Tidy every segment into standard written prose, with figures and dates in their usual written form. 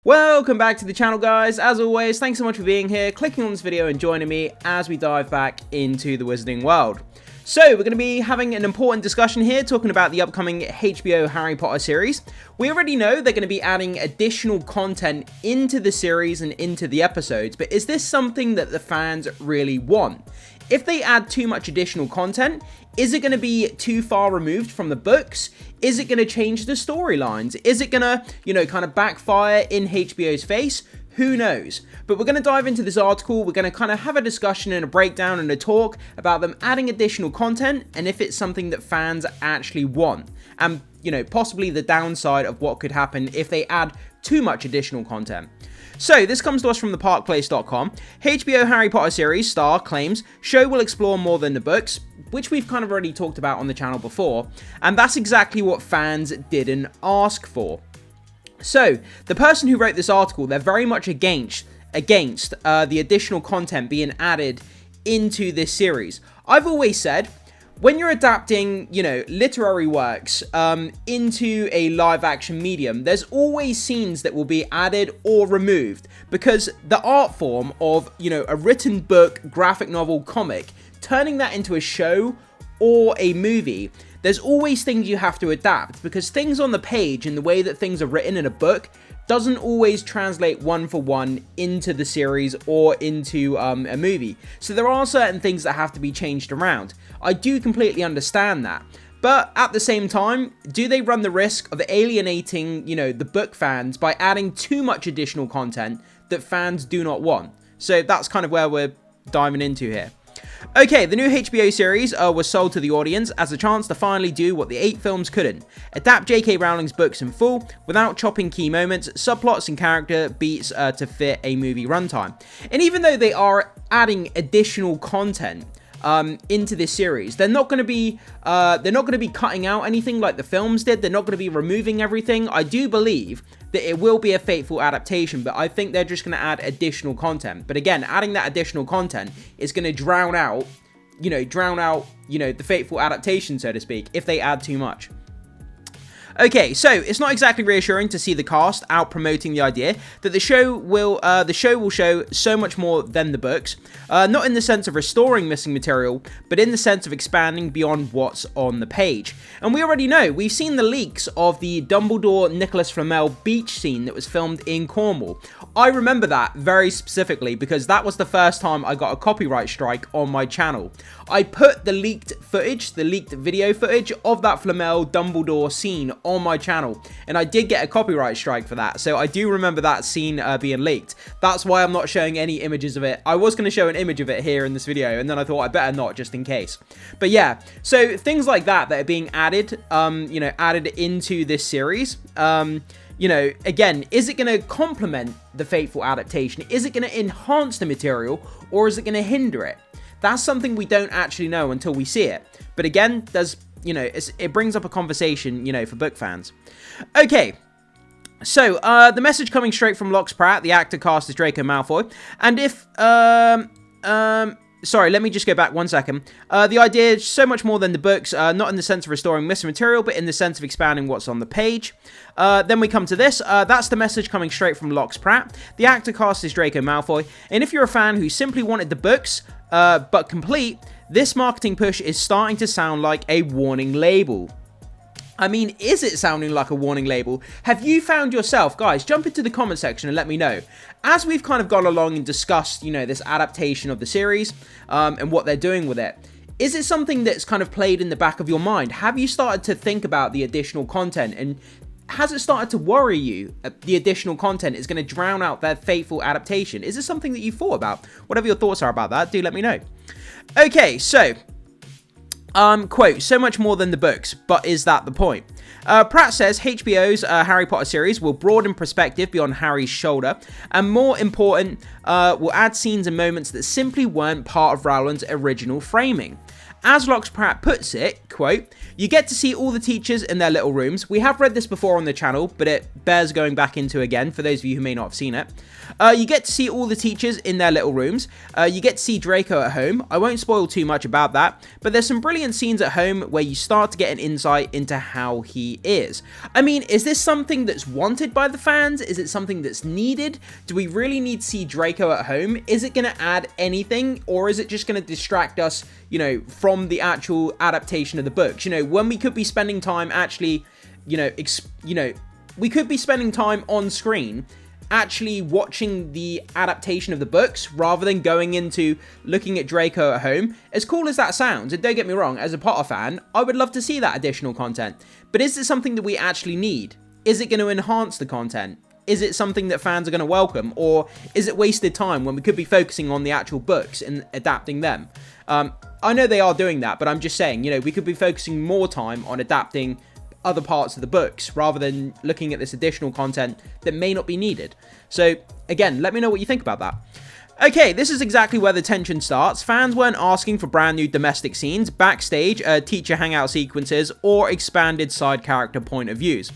Welcome back to the channel, guys. As always, thanks so much for being here, clicking on this video and joining me as we dive back into the Wizarding world. So, we're going to be having an important discussion here, talking about the upcoming HBO Harry Potter series. We already know they're going to be adding additional content into the series and into the episodes, but is this something that the fans really want? If they add too much additional content, is it going to be too far removed from the books? Is it going to change the storylines? Is it going to, kind of backfire in HBO's face? Who knows? But we're going to dive into this article. We're going to kind of have a discussion and a breakdown and a talk about them adding additional content and if it's something that fans actually want. And, possibly the downside of what could happen if they add too much additional content. So, this comes to us from theparkplace.com. HBO Harry Potter series star claims show will explore more than the books, which we've kind of already talked about on the channel before, and that's exactly what fans didn't ask for. So, the person who wrote this article, they're very much against the additional content being added into this series. I've always said, when you're adapting, literary works into a live-action medium, there's always scenes that will be added or removed because the art form of, a written book, graphic novel, comic, turning that into a show or a movie, there's always things you have to adapt because things on the page and the way that things are written in a book doesn't always translate one for one into the series or into a movie. So there are certain things that have to be changed around. I do completely understand that. But at the same time, do they run the risk of alienating, the book fans by adding too much additional content that fans do not want? So that's kind of where we're diving into here. Okay, the new HBO series was sold to the audience as a chance to finally do what the 8 films couldn't. Adapt J.K. Rowling's books in full, without chopping key moments, subplots and character beats to fit a movie runtime. And even though they are adding additional content into this series, they're not going to be cutting out anything like the films did. They're not going to be removing everything. I do believe that it will be a faithful adaptation, but I think they're just going to add additional content. But again, adding that additional content is going to drown out, the faithful adaptation, so to speak, if they add too much. Okay, so it's not exactly reassuring to see the cast out promoting the idea that the show will show so much more than the books, not in the sense of restoring missing material, but in the sense of expanding beyond what's on the page. And we already know, we've seen the leaks of the Dumbledore Nicholas Flamel beach scene that was filmed in Cornwall. I remember that very specifically because that was the first time I got a copyright strike on my channel. I put the leaked video footage of that Flamel Dumbledore scene on my channel, and I did get a copyright strike for that, so I do remember that scene being leaked. That's why I'm not showing any images of it. I was going to show an image of it here in this video, and then I thought I better not, just in case. But yeah, so things like that are being added, added into this series. Again, is it going to complement the faithful adaptation? Is it going to enhance the material, or is it going to hinder it? That's something we don't actually know until we see it. But again, it brings up a conversation, for book fans. Okay, so the message coming straight from Locke Pratt, the actor cast as Draco Malfoy, and if sorry, let me just go back 1 second. The idea is so much more than the books, not in the sense of restoring missing material, but in the sense of expanding what's on the page. Then we come to this. That's the message coming straight from Locke Pratt. The actor cast is Draco Malfoy, and if you're a fan who simply wanted the books, but complete, this marketing push is starting to sound like a warning label. I mean, is it sounding like a warning label? Have you found yourself, guys, jump into the comment section and let me know. As we've kind of gone along and discussed, this adaptation of the series and what they're doing with it, is it something that's kind of played in the back of your mind? Have you started to think about the additional content, and has it started to worry you the additional content is going to drown out their faithful adaptation? Is this something that you've thought about? Whatever your thoughts are about that, do let me know. Okay, so quote, so much more than the books, but is that the point? Pratt says HBO's Harry Potter series will broaden perspective beyond Harry's shoulder, and more important, will add scenes and moments that simply weren't part of Rowling's original framing. As Lox Pratt puts it, quote, "You get to see all the teachers in their little rooms." We have read this before on the channel, but it bears going back into again for those of you who may not have seen it. You get to see all the teachers in their little rooms. You get to see Draco at home. I won't spoil too much about that, but there's some brilliant scenes at home where you start to get an insight into how he is. I mean, is this something that's wanted by the fans? Is it something that's needed? Do we really need to see Draco at home? Is it going to add anything, or is it just going to distract us, you know, from the actual adaptation of the books? You know, when we could be spending time actually, we could be spending time on screen actually watching the adaptation of the books rather than going into looking at Draco at home. As cool as that sounds, and don't get me wrong, as a Potter fan, I would love to see that additional content. But is it something that we actually need? Is it going to enhance the content? Is it something that fans are going to welcome? Or is it wasted time when we could be focusing on the actual books and adapting them? I know they are doing that, but I'm just saying, you know, we could be focusing more time on adapting other parts of the books rather than looking at this additional content that may not be needed. So again, let me know what you think about that. Okay, this is exactly where the tension starts. Fans weren't asking for brand new domestic scenes, backstage, teacher hangout sequences, or expanded side character point of views.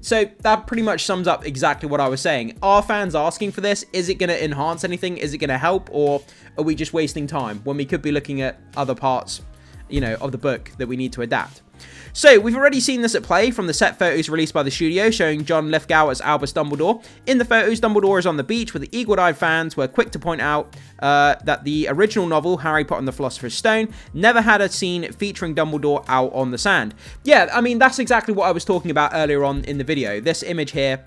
So that pretty much sums up exactly what I was saying. Are fans asking for this? Is it going to enhance anything? Is it going to help? Or are we just wasting time when we could be looking at other parts, you know, of the book that we need to adapt? So, we've already seen this at play from the set photos released by the studio showing John Lithgow as Albus Dumbledore. In the photos, Dumbledore is on the beach, with the eagle-eyed fans were quick to point out that the original novel, Harry Potter and the Philosopher's Stone, never had a scene featuring Dumbledore out on the sand. Yeah, I mean, that's exactly what I was talking about earlier on in the video. This image here,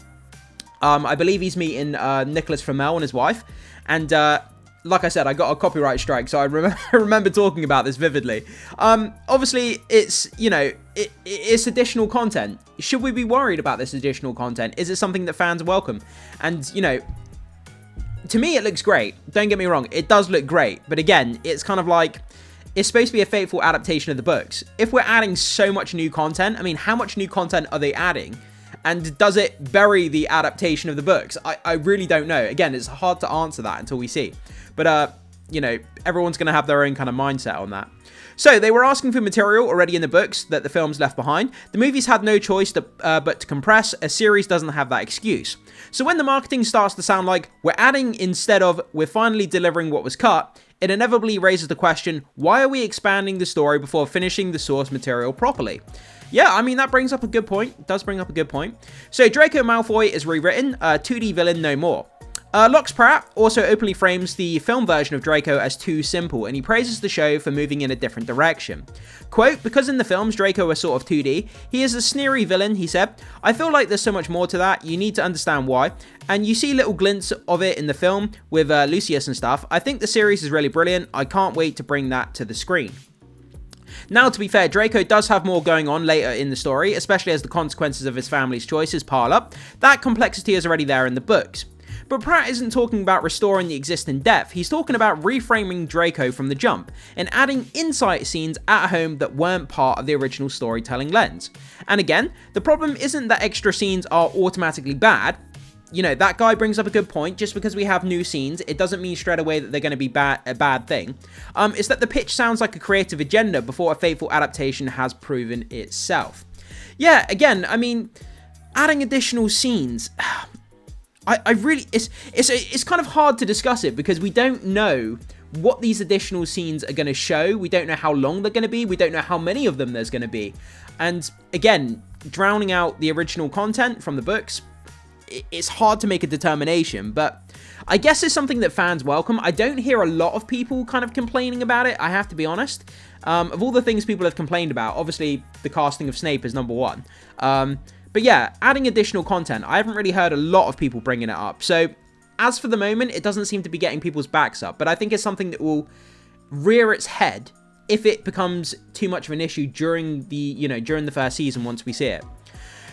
I believe he's meeting Nicholas Flamel and his wife, and like I said, I got a copyright strike, so I remember talking about this vividly. Obviously, it's, you know, it's additional content. Should we be worried about this additional content? Is it something that fans welcome? And, you know, to me, it looks great. Don't get me wrong, it does look great. But again, it's kind of like, it's supposed to be a faithful adaptation of the books. If we're adding so much new content, I mean, how much new content are they adding? And does it bury the adaptation of the books? I really don't know. Again, it's hard to answer that until we see. But, you know, everyone's going to have their own kind of mindset on that. So, they were asking for material already in the books that the films left behind. The movies had no choice but to compress. A series doesn't have that excuse. So, when the marketing starts to sound like we're adding instead of we're finally delivering what was cut, it inevitably raises the question, why are we expanding the story before finishing the source material properly? Yeah, I mean, that brings up a good point. It does bring up a good point. So, Draco Malfoy is rewritten, 2D villain no more. Lox Pratt also openly frames the film version of Draco as too simple, and he praises the show for moving in a different direction. Quote, "Because in the films Draco was sort of 2D, he is a sneery villain," he said. "I feel like there's so much more to that, you need to understand why. And you see little glints of it in the film with Lucius and stuff. I think the series is really brilliant. I can't wait to bring that to the screen." Now, to be fair, Draco does have more going on later in the story, especially as the consequences of his family's choices pile up. That complexity is already there in the books. But Pratt isn't talking about restoring the existing depth, he's talking about reframing Draco from the jump, and adding insight scenes at home that weren't part of the original storytelling lens. And again, the problem isn't that extra scenes are automatically bad. You know, that guy brings up a good point. Just because we have new scenes, it doesn't mean straight away that they're going to be a bad thing. It's that the pitch sounds like a creative agenda before a faithful adaptation has proven itself. Yeah, again, I mean, adding additional scenes, I really, it's kind of hard to discuss it because we don't know what these additional scenes are going to show. We don't know how long they're going to be. We don't know how many of them there's going to be. And again, drowning out the original content from the books, it's hard to make a determination, but I guess it's something that fans welcome. I don't hear a lot of people kind of complaining about it, I have to be honest. Of all the things people have complained about, obviously the casting of Snape is number one. But yeah, adding additional content, I haven't really heard a lot of people bringing it up. So as for the moment, it doesn't seem to be getting people's backs up, but I think it's something that will rear its head if it becomes too much of an issue during the, during the first season once we see it.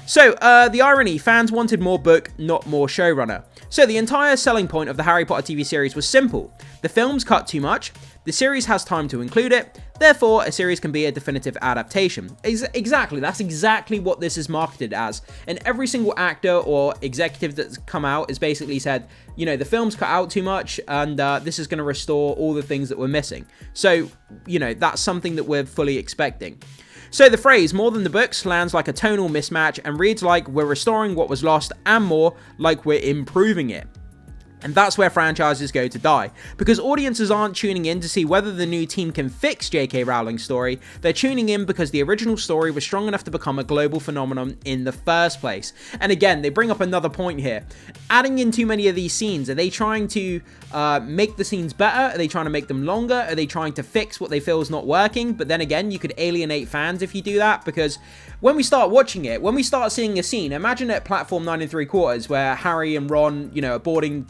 So, the irony, fans wanted more book, not more showrunner. So the entire selling point of the Harry Potter TV series was simple. The films cut too much, the series has time to include it, therefore a series can be a definitive adaptation. Exactly, that's exactly what this is marketed as. And every single actor or executive that's come out has basically said, you know, the films cut out too much and this is going to restore all the things that we're missing. So, you know, that's something that we're fully expecting. So the phrase, more than the books, lands like a tonal mismatch and reads like we're restoring what was lost and more like we're improving it. And that's where franchises go to die, because audiences aren't tuning in to see whether the new team can fix J.K. Rowling's story, they're tuning in because the original story was strong enough to become a global phenomenon in the first place. And again, they bring up another point here. Adding in too many of these scenes, are they trying to make the scenes better? Are they trying to make them longer? Are they trying to fix what they feel is not working? But then again, you could alienate fans if you do that, because when we start watching it, when we start seeing a scene, imagine at platform 9 3/4 where Harry and Ron, you know, are boarding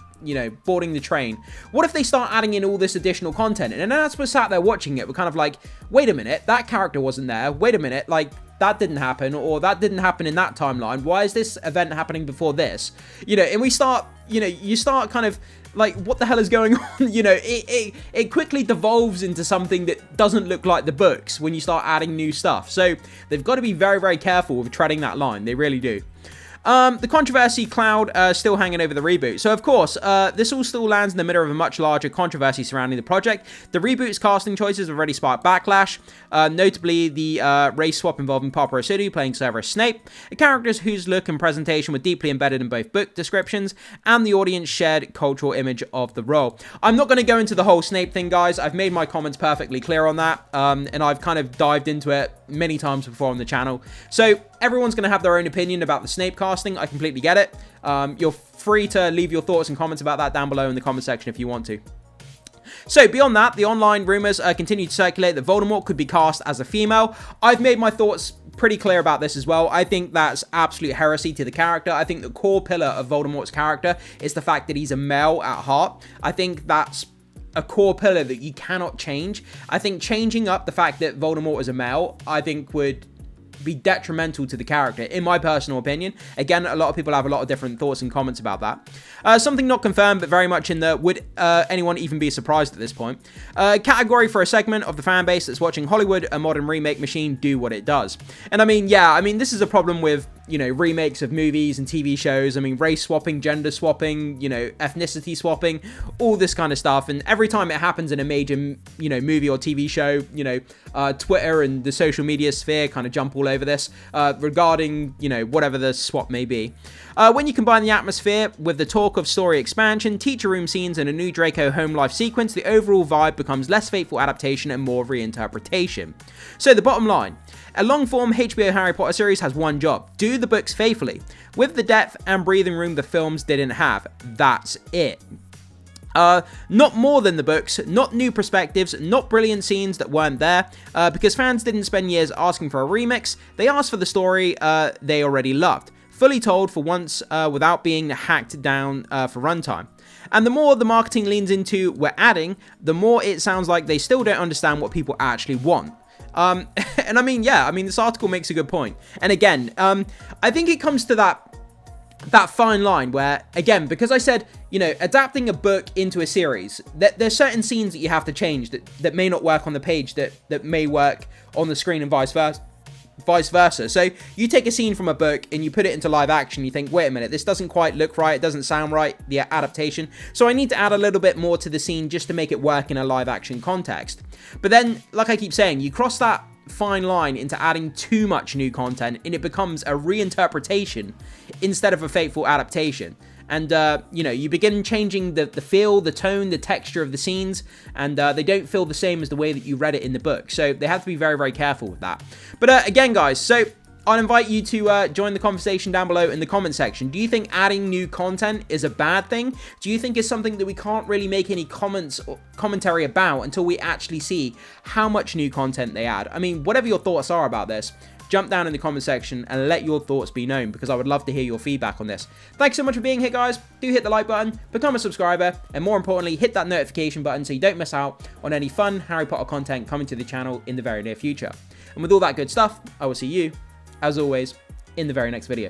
the train. What if they start adding in all this additional content? And then as we're sat there watching it, we're kind of like, wait a minute, that character wasn't there. Wait a minute, like, that didn't happen, or that didn't happen in that timeline. Why is this event happening before this? You know, and we start, you know, you start kind of like, what the hell is going on? You know, it quickly devolves into something that doesn't look like the books when you start adding new stuff. So they've got to be very, very careful with treading that line. They really do. The controversy cloud still hanging over the reboot. So, of course, this all still lands in the middle of a much larger controversy surrounding the project. The reboot's casting choices have already sparked backlash, notably the race swap involving Papa Rosidu playing Severus Snape, a character whose look and presentation were deeply embedded in both book descriptions and the audience shared cultural image of the role. I'm not going to go into the whole Snape thing, guys. I've made my comments perfectly clear on that, and I've kind of dived into it many times before on the channel. So, everyone's going to have their own opinion about the Snape casting. I completely get it. You're free to leave your thoughts and comments about that down below in the comment section if you want to. So, beyond that, the online rumours continue to circulate that Voldemort could be cast as a female. I've made my thoughts pretty clear about this as well. I think that's absolute heresy to the character. I think the core pillar of Voldemort's character is the fact that he's a male at heart. I think that's a core pillar that you cannot change. I think changing up the fact that Voldemort is a male, I think would be detrimental to the character, in my personal opinion. Again, a lot of people have a lot of different thoughts and comments about that. Something not confirmed, but very much in the would anyone even be surprised at this point. Category for a segment of the fan base that's watching Hollywood, a modern remake machine, do what it does. And I mean, yeah, I mean, this is a problem with, you know, remakes of movies and TV shows. I mean, race swapping, gender swapping, you know, ethnicity swapping, all this kind of stuff. And every time it happens in a major, you know, movie or TV show, you know, Twitter and the social media sphere kind of jump all over this regarding, you know, whatever the swap may be. When you combine the atmosphere with the talk of story expansion, teacher room scenes, and a new Draco home life sequence, the overall vibe becomes less faithful adaptation and more reinterpretation. So the bottom line, a long-form HBO Harry Potter series has one job: do the books faithfully, with the depth and breathing room the films didn't have. That's it. Not more than the books, not new perspectives, not brilliant scenes that weren't there, because fans didn't spend years asking for a remix. They asked for the story they already loved, fully told for once, without being hacked down for runtime. And the more the marketing leans into we're adding, the more it sounds like they still don't understand what people actually want. And I mean, yeah, I mean, this article makes a good point. And again, I think it comes to that fine line where, again, because I said, you know, adapting a book into a series, there's certain scenes that you have to change that may not work on the page that may work on the screen and vice versa. So you take a scene from a book and you put it into live action, you think, wait a minute, this doesn't quite look right, it doesn't sound right, the adaptation, so I need to add a little bit more to the scene just to make it work in a live action context. But then, like I keep saying, you cross that fine line into adding too much new content and it becomes a reinterpretation instead of a faithful adaptation. And, you know, you begin changing the feel, the tone, the texture of the scenes, and they don't feel the same as the way that you read it in the book. So they have to be very, very careful with that. But again, guys, so I'd invite you to join the conversation down below in the comment section. Do you think adding new content is a bad thing? Do you think it's something that we can't really make any comments or commentary about until we actually see how much new content they add? I mean, whatever your thoughts are about this, jump down in the comment section and let your thoughts be known, because I would love to hear your feedback on this. Thanks so much for being here, guys. Do hit the like button, become a subscriber, and more importantly, hit that notification button so you don't miss out on any fun Harry Potter content coming to the channel in the very near future. And with all that good stuff, I will see you, as always, in the very next video.